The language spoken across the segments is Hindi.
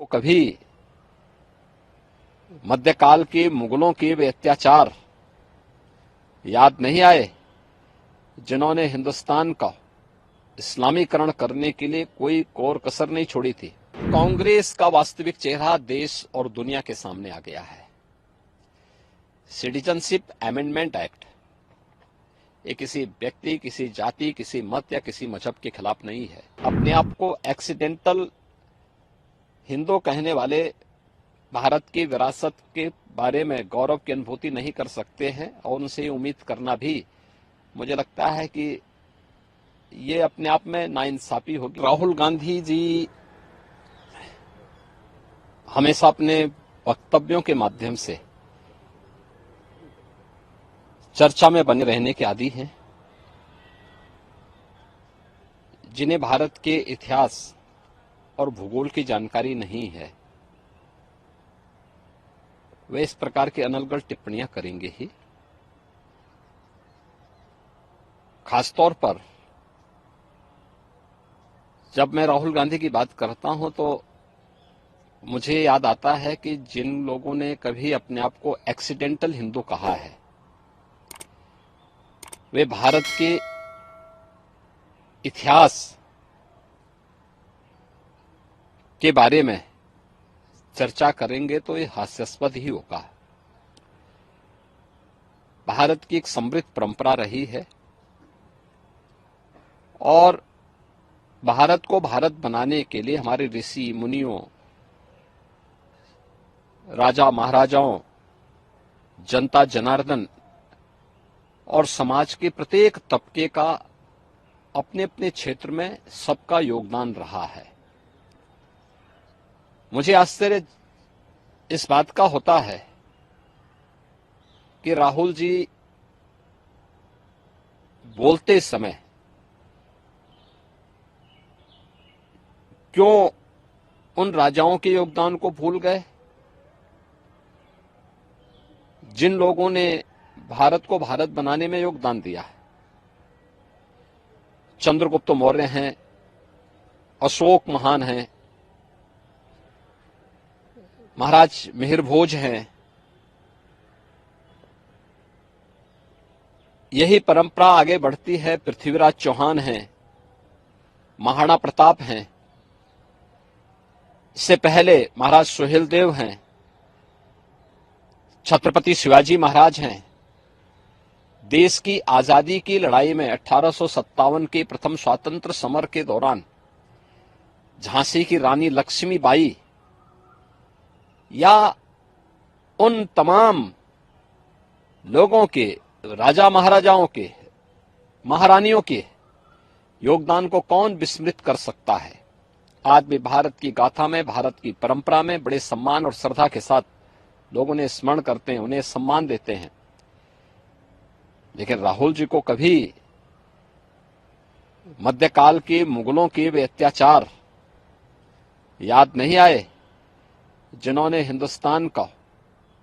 को कभी मध्यकाल के मुगलों के वे अत्याचार याद नहीं आए जिन्होंने हिंदुस्तान का इस्लामीकरण करने के लिए कोई कोर कसर नहीं छोड़ी थी। कांग्रेस का वास्तविक चेहरा देश और दुनिया के सामने आ गया है। सिटीजनशिप अमेंडमेंट एक्ट ये किसी व्यक्ति, किसी जाति, किसी मत या किसी मजहब के खिलाफ नहीं है। अपने आप को एक्सीडेंटल हिंदू कहने वाले भारत की विरासत के बारे में गौरव की अनुभूति नहीं कर सकते हैं और उनसे उम्मीद करना भी मुझे लगता है कि ये अपने आप में नाइंसाफी होगी। राहुल गांधी जी हमेशा अपने वक्तव्यों के माध्यम से चर्चा में बने रहने के आदी हैं। जिन्हें भारत के इतिहास और भूगोल की जानकारी नहीं है वे इस प्रकार की अनर्गल टिप्पणियां करेंगे ही। खासतौर पर जब मैं राहुल गांधी की बात करता हूं तो मुझे याद आता है कि जिन लोगों ने कभी अपने आप को एक्सीडेंटल हिंदू कहा है वे भारत के इतिहास के बारे में चर्चा करेंगे तो ये हास्यास्पद ही होगा। भारत की एक समृद्ध परंपरा रही है और भारत को भारत बनाने के लिए हमारे ऋषि मुनियों, राजा महाराजाओं, जनता जनार्दन और समाज के प्रत्येक तबके का अपने अपने क्षेत्र में सबका योगदान रहा है। मुझे आश्चर्य इस बात का होता है कि राहुल जी बोलते समय क्यों उन राजाओं के योगदान को भूल गए जिन लोगों ने भारत को भारत बनाने में योगदान दिया है। चंद्रगुप्त मौर्य हैं, अशोक महान हैं, महाराज मिहिर भोज हैं। यही परंपरा आगे बढ़ती है। पृथ्वीराज चौहान हैं, महाराणा प्रताप हैं, इससे पहले महाराज सुहेलदेव हैं, छत्रपति शिवाजी महाराज हैं। देश की आजादी की लड़ाई में 1857 के प्रथम स्वातंत्र समर के दौरान झांसी की रानी लक्ष्मीबाई या उन तमाम लोगों के, राजा महाराजाओं के, महारानियों के योगदान को कौन विस्मृत कर सकता है। आज भी भारत की गाथा में, भारत की परंपरा में बड़े सम्मान और श्रद्धा के साथ लोग उन्हें स्मरण करते हैं, उन्हें सम्मान देते हैं। लेकिन राहुल जी को कभी मध्यकाल के मुगलों के वे अत्याचार याद नहीं आए जिन्होंने हिंदुस्तान का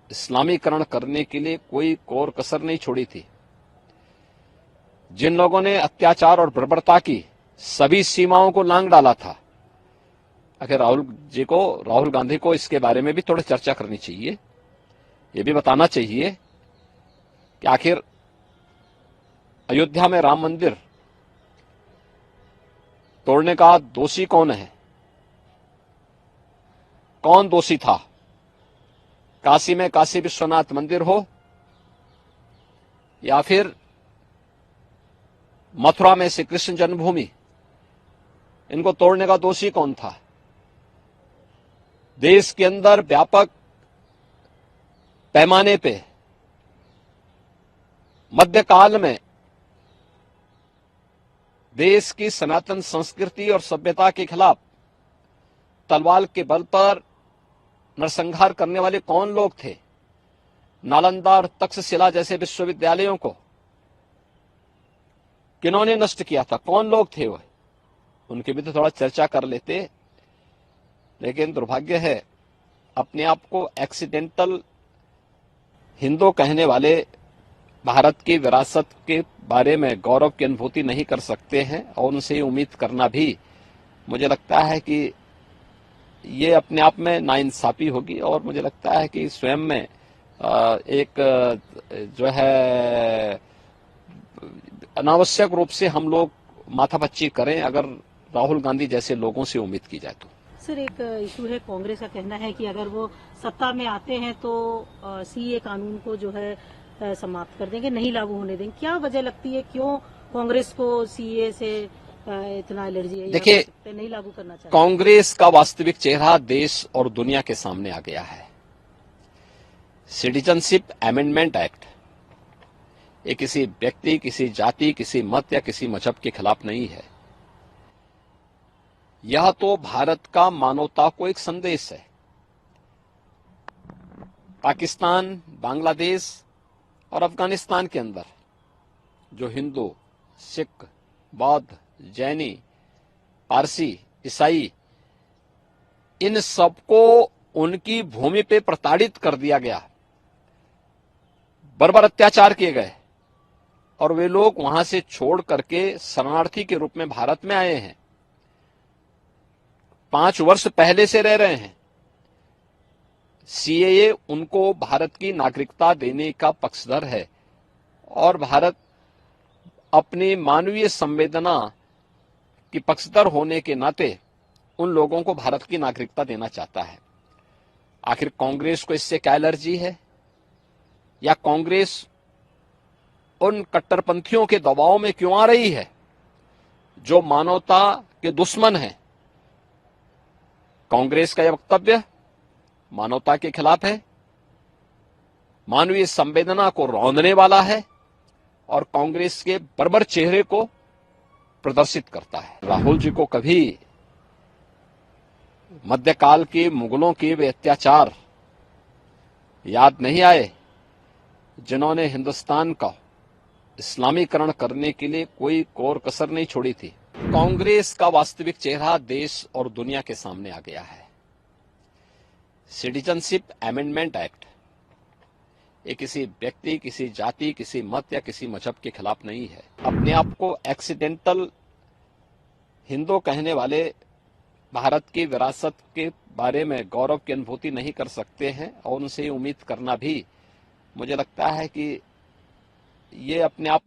इस्लामीकरण करने के लिए कोई कोर कसर नहीं छोड़ी थी। जिन लोगों ने अत्याचार और बर्बरता की सभी सीमाओं को लांघ डाला था। आखिर राहुल गांधी को इसके बारे में भी थोड़ी चर्चा करनी चाहिए। ये भी बताना चाहिए कि आखिर अयोध्या में राम मंदिर तोड़ने का दोषी कौन है, कौन दोषी था। काशी में काशी विश्वनाथ मंदिर हो या फिर मथुरा में श्री कृष्ण जन्मभूमि, इनको तोड़ने का दोषी कौन था। देश के अंदर व्यापक पैमाने पे मध्यकाल में देश की सनातन संस्कृति और सभ्यता के खिलाफ तलवार के बल पर नरसंहार करने वाले कौन लोग थे। नालंदा और तक्षशिला जैसे विश्वविद्यालयों को किन्होंने नष्ट किया था, कौन लोग थे वह, उनकी भी तो थोड़ा चर्चा कर लेते। लेकिन दुर्भाग्य है अपने आप को एक्सीडेंटल हिंदू कहने वाले भारत की विरासत के बारे में गौरव की अनुभूति नहीं कर सकते हैं और उनसे उम्मीद करना भी मुझे लगता है कि ये अपने आप में नाइंसाफी होगी और मुझे लगता है कि स्वयं में एक जो है अनावश्यक रूप से हम लोग माथापच्ची करें अगर राहुल गांधी जैसे लोगों से उम्मीद की जाए तो। सर, एक इशू है, कांग्रेस का कहना है कि अगर वो सत्ता में आते हैं तो सीए कानून को जो है समाप्त कर देंगे, नहीं लागू होने देंगे। क्या वजह लगती है, क्यों कांग्रेस को सीए से इतना एलर्जी है? देखिए, नहीं लागू करना चाहिए। कांग्रेस का वास्तविक चेहरा देश और दुनिया के सामने आ गया है। सिटीजनशिप अमेंडमेंट एक्ट ये किसी व्यक्ति, किसी जाति, किसी मत या किसी मजहब के खिलाफ नहीं है। यह तो भारत का मानवता को एक संदेश है। पाकिस्तान, बांग्लादेश और अफगानिस्तान के अंदर जो हिंदू, सिख, बौद्ध, जैनी, पारसी, ईसाई, इन सबको उनकी भूमि पे प्रताड़ित कर दिया गया, बर्बर अत्याचार किए गए और वे लोग वहां से छोड़ करके शरणार्थी के रूप में भारत में आए हैं। 5 वर्ष पहले से रह रहे हैं। सीएए उनको भारत की नागरिकता देने का पक्षधर है और भारत अपनी मानवीय संवेदना की पक्षधर होने के नाते उन लोगों को भारत की नागरिकता देना चाहता है। आखिर कांग्रेस को इससे क्या एलर्जी है? या कांग्रेस उन कट्टरपंथियों के दबाव में क्यों आ रही है जो मानवता के दुश्मन हैं? कांग्रेस का यह वक्तव्य मानवता के खिलाफ है, मानवीय संवेदना को रौंदने वाला है और कांग्रेस के बर्बर चेहरे को प्रदर्शित करता है। राहुल जी को कभी मध्यकाल के मुगलों के वे अत्याचार याद नहीं आए जिन्होंने हिंदुस्तान का इस्लामीकरण करने के लिए कोई कोर कसर नहीं छोड़ी थी। कांग्रेस का वास्तविक चेहरा देश और दुनिया के सामने आ गया है। सिटीजनशिप अमेंडमेंट एक्ट ये किसी व्यक्ति, किसी जाति, किसी मत या किसी मजहब के खिलाफ नहीं है। अपने आप को एक्सीडेंटल हिंदू कहने वाले भारत की विरासत के बारे में गौरव की अनुभूति नहीं कर सकते हैं और उनसे उम्मीद करना भी मुझे लगता है कि ये अपने आप